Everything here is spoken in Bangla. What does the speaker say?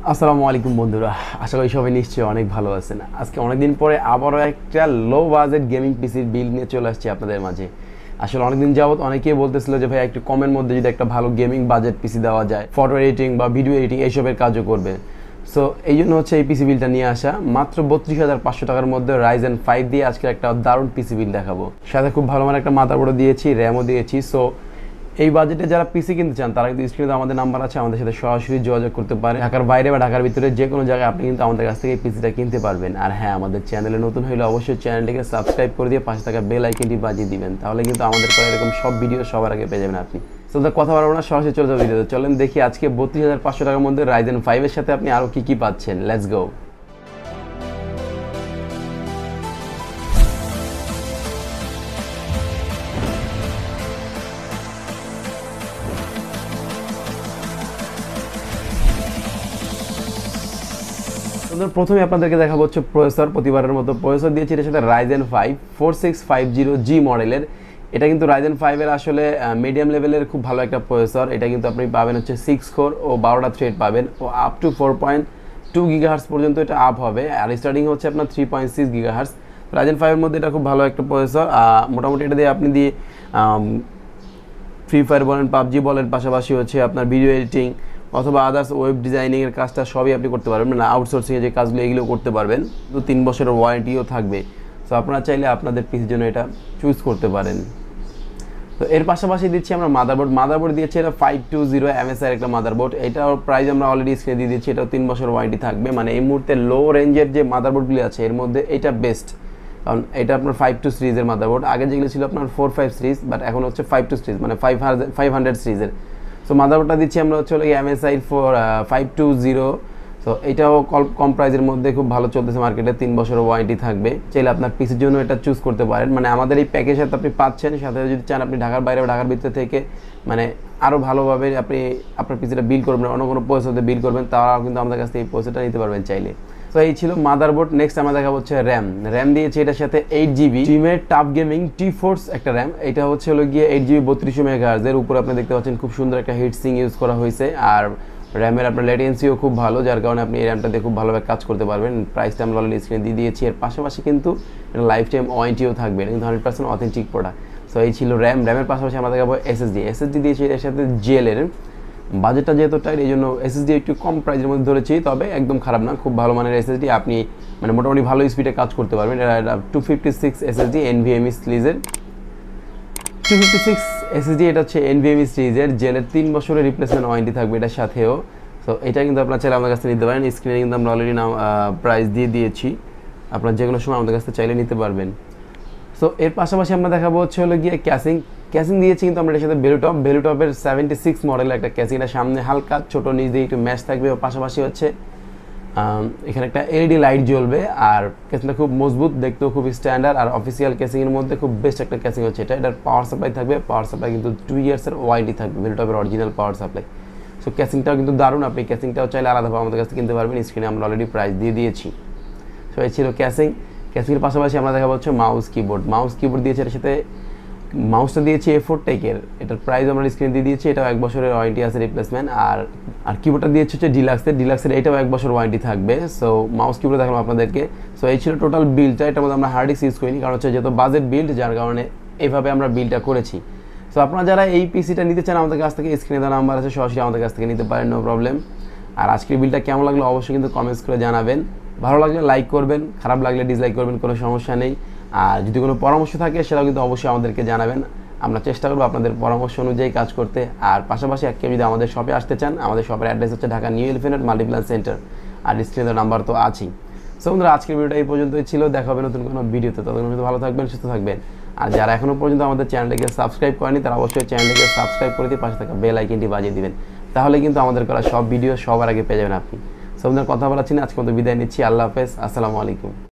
আসসালামু আলাইকুম বন্ধুরা, আশা করি সবাই নিশ্চয়ই অনেক ভালো আছেন। আজকে অনেকদিন পরে আবারও একটা লো বাজেট গেমিং পিসির বিল নিয়ে চলে আসছি আপনাদের মাঝে। আসলে অনেকদিন যাবত অনেকেই বলতেছিল যে ভাই একটু কমের মধ্যে যদি একটা ভালো গেমিং বাজেট পিসি দেওয়া যায়, ফটো এডিটিং বা ভিডিও এডিটিং এইসবের কাজও করবে। সো এই জন্য হচ্ছে এই পিসি বিলটা নিয়ে আসা। মাত্র 32,500 টাকার মধ্যে Ryzen 5 দিয়ে আজকে একটা দারুণ পিসি বিল দেখাবো। সাথে খুব ভালো মানের একটা মাদারবোর্ডও দিয়েছি, র্যামও দিয়েছি। সো এই বাজেটে যারা পিসি কিনতে চান তারা কিন্তু স্ক্রিনে আমাদের নাম্বার আছে, আমাদের সাথে সরাসরি যোগাযোগ করতে পারে। ঢাকার বাইরে বা ঢাকার ভিতরে যে কোনো জায়গায় আপনি কিন্তু আমাদের কাছ থেকে এই পিসিটা কিনতে পারবেন। আর হ্যাঁ, আমাদের চ্যানেলে নতুন হলে অবশ্যই চ্যানেলটিকে সাবস্ক্রাইব করে দিয়ে পাশে থাকা বেল আইকনটি বাজিয়ে দিবেন, তাহলে কিন্তু আমাদের করা এরকম সব ভিডিও সবার আগে পেয়ে যাবেন আপনি। তো কথা বলবো না, সরাসরি চলে যাবো ভিডিওতে। চলেন দেখি আজকে 32,500 টাকার মধ্যে Ryzen 5 এর সাথে আপনি আরও কী পাচ্ছেন। Let's go. প্রথমে আপনাদেরকে দেখাবো হচ্ছে প্রসেসর। প্রতিবারের মতো প্রসেসর দিয়েছি, এর সাথে Ryzen 5 4650G মডেলের। এটা কিন্তু Ryzen 5 এর আসলে মিডিয়াম লেভেলের খুব ভালো একটা প্রসেসর। এটা কিন্তু আপনি পাবেন হচ্ছে 6 কোর ও 12টা থ্রেড পাবেন, ও আপ টু 4.2 GHz পর্যন্ত এটা আপ হবে। আর স্টার্টিং হচ্ছে আপনার 3.6 GHz। Ryzen 5 এর মধ্যে এটা খুব ভালো একটা প্রসেসর। মোটামুটি এটা দিয়ে আপনি দিয়ে ফ্রি ফায়ার বলেন, পাবজি বলেন, পাশাপাশি হচ্ছে আপনার ভিডিও এডিটিং অথবা আদার্স ওয়েব ডিজাইনিংয়ের কাজটা সবই আপনি করতে পারবেন। মানে আউটসোর্সিংয়ে যে কাজগুলো এগুলো করতে পারবেন। তো 3 বছরের ওয়ারেন্টিও থাকবে। সো আপনারা চাইলে আপনাদের পিসির জন্য এটা চুজ করতে পারেন। তো এর পাশাপাশি দিচ্ছি আমরা মাদারবোর্ড দিয়েছি এটা 520 MSI একটা মাদারবোর্ড। এটার প্রাইস আমরা অলরেডি স্ক্রিনে দিয়ে দিচ্ছি। এটাও 3 বছর ওয়ারেন্টি থাকবে। মানে এই মুহূর্তে লো রেঞ্জের যে মাদারবোর্ডগুলি আছে এর মধ্যে এটা বেস্ট, কারণ এটা আপনার 52 সিরিজের মাদারবোর্ড। আগে যেগুলো ছিল আপনার 45 সিরিজ, বাট এখন হচ্ছে 52 সিরিজ, মানে 500 সিরিজের। সো মাদারবোর্ডটা দিচ্ছি আমরা হচ্ছে MSI 520। সো এটাও কম প্রাইজের মধ্যে খুব ভালো চলতেছে মার্কেটে, 3 বছরের ওয়ারেন্টি থাকবে। চাইলে আপনার পিসির জন্য এটা চুজ করতে পারেন। মানে আমাদের এই প্যাকেজের সাথে আপনি পাচ্ছেন, সাথে যদি চান আপনি ঢাকার বাইরে বা ঢাকার ভিতরে থেকে মানে আরও ভালোভাবে আপনি আপনার পিসিটা বিল করবেন, অন্য কোনো প্রসেসরে বিল করবেন, তারাও কিন্তু আমাদের কাছ থেকে এই প্রসেসটা নিতে পারবেন চাইলে। তো এই ছিল মাদারবোর্ড। নেক্সট আমরা দেখা হচ্ছে র্যাম দিয়েছি এটার সাথে 8GB স্ট্রিমের টাফ গেমিং টি4 একটা র্যাম। এটা হচ্ছে গিয়ে 8GB 3200 MHz এর উপরে আপনি দেখতে পাচ্ছেন খুব সুন্দর একটা হিট সিং ইউজ করা হয়েছে। আর র্যামের আপনার লেটেন্সিও খুব ভালো, যার কারণে আপনি এই র্যামটা দিয়ে খুব ভালোভাবে কাজ করতে পারবেন। প্রাইসটা আমরা অলরেডি স্ক্রিনে দিয়ে দিয়েছি। এর পাশাপাশি কিন্তু এটা লাইফ টাইম ওয়ারেন্টিও থাকবে, এটা কিন্তু 100% অথেন্টিক প্রোডাক্ট। সো এই ছিল র্যামের পাশাপাশি আমরা দেখাবো এসএসডি দিয়েছি এর সাথে জেলের। বাজেটটা যেহেতু টাইট এই জন্য এসএসডি একটু কম প্রাইসের মধ্যে ধরেছি, তবে একদম খারাপ না, খুব ভালো মানের এসএসডি। আপনি মানে মোটামুটি ভালো স্পিডে কাজ করতে পারবেন। এটা 256 এসএসডি NVMe সিরিজের 256 এসএসডি। এটা হচ্ছে NVMe সিরিজের জেলের 3 বছরের রিপ্লেসমেন্ট ওয়ারেন্টি থাকবে এটার সাথেও। তো এটা কিন্তু আপনারা চাইলে আমাদের কাছ থেকে নিতে পারেন। স্ক্রিনে কিন্তু আমরা অলরেডি প্রাইস দিয়ে দিয়েছি, আপনারা যে কোনো সময় আমাদের কাছ থেকে চাইলে নিতে পারবেন। সো এর পাশাপাশি আমরা দেখাবো হচ্ছে গিয়ে ক্যাসিং দিয়েছি কিন্তু আমরা এর সাথে বেলুটপের 76 মডেলের একটা ক্যাসিং। এটা সামনে হালকা ছোট, নিচ দিয়ে একটু ম্যাচ থাকবে। ওর পাশাপাশি হচ্ছে এখানে একটা এলইডি লাইট জ্বলবে। আর ক্যাসিংটা খুব মজবুত, দেখতেও খুব স্ট্যান্ডার্ড। আর অফিসিয়াল ক্যাসিংয়ের মধ্যে খুব বেস্ট একটা ক্যাসিং হচ্ছে এটা। এটার পাওয়ার সাপ্লাই থাকবে, পাওয়ার সাপ্লাই কিন্তু 2 ইয়ার্সের ওয়ারেন্টি থাকবে, বেলুটপের অরিজিনাল পাওয়ার সাপ্লাই। সো ক্যাসিংটাও কিন্তু দারুণ, আপনি ক্যাসিংটাও চাইলে আলাদাভাবে আমাদের কাছে কিনতে পারবেন। স্ক্রিনে আমরা অলরেডি প্রাইস দিয়ে দিয়েছি। সো এই ছিল ক্যাসিংয়ের পাশাপাশি আমরা দেখাবো হচ্ছে মাউস কিবোর্ড দিয়েছে এর সাথে। মাউসটা দিয়েছি A4 টেকের, এটার প্রাইস আমরা স্ক্রিনে দিয়ে দিয়েছি। এটাও 1 বছরের ওয়ারেন্টি আছে রিপ্লেসমেন্ট। আর কিবোর্ডটা দিয়েছে হচ্ছে ডিলাক্সের এটাও 1 বছর ওয়ারেন্টি থাকবে। সো মাউস কিবোর্ড দেখালাম আপনাদেরকে। সো এই ছিল টোটাল বিলটা। এটার মধ্যে আমরা হার্ড ডিস্ক ইউজ করিনি, কারণ হচ্ছে যেহেতু বাজেট বিল্ড, যার কারণে এইভাবে আমরা বিলটা করেছি। সো আপনারা যারা এই পিসিটা নিতে চান আমাদের কাছ থেকে, স্ক্রিনে দেওয়া নাম্বার আছে, সরাসরি আমাদের কাছ থেকে নিতে পারেন, নো প্রবলেম। আর আজকের বিলটা কেমন লাগলো অবশ্যই কিন্তু কমেন্টস করে জানাবেন। ভালো লাগলে লাইক করবেন, খারাপ লাগলে ডিসলাইক করবেন, কোনো সমস্যা নেই। আর যদি কোনো পরামর্শ থাকে সেটাও কিন্তু অবশ্যই আমাদেরকে জানাবেন, আমরা চেষ্টা করবো আপনাদের পরামর্শ অনুযায়ী কাজ করতে। আর পাশাপাশি কেউ যদি আমাদের শপে আসতে চান, আমাদের শপের অ্যাড্রেস হচ্ছে Dhaka New Elephant Multiplan Center. আর স্ক্রিনের নাম্বার তো আছেই। সো বন্ধুরা, আজকের ভিডিওটা এই পর্যন্তই ছিল। দেখা হবে নতুন কোনো ভিডিওতে। ততক্ষণ ভালো থাকবেন, সুস্থ থাকবেন। আর যারা এখনও পর্যন্ত আমাদের চ্যানেলটিকে সাবস্ক্রাইব করেনি তারা অবশ্যই চ্যানেলটিকে সাবস্ক্রাইব করে দিয়ে পাশে থাকা বেল আইকনটি বাজিয়ে দিবেন, তাহলে কিন্তু আমাদের করা সব ভিডিও সবার আগে পেয়ে যাবেন আপনি। সো বন্ধুরা, কথা বলাচ্ছি না, আজকে মতো বিদায় নিচ্ছি। আল্লাহ হাফেজ, আসসালামু আলাইকুম।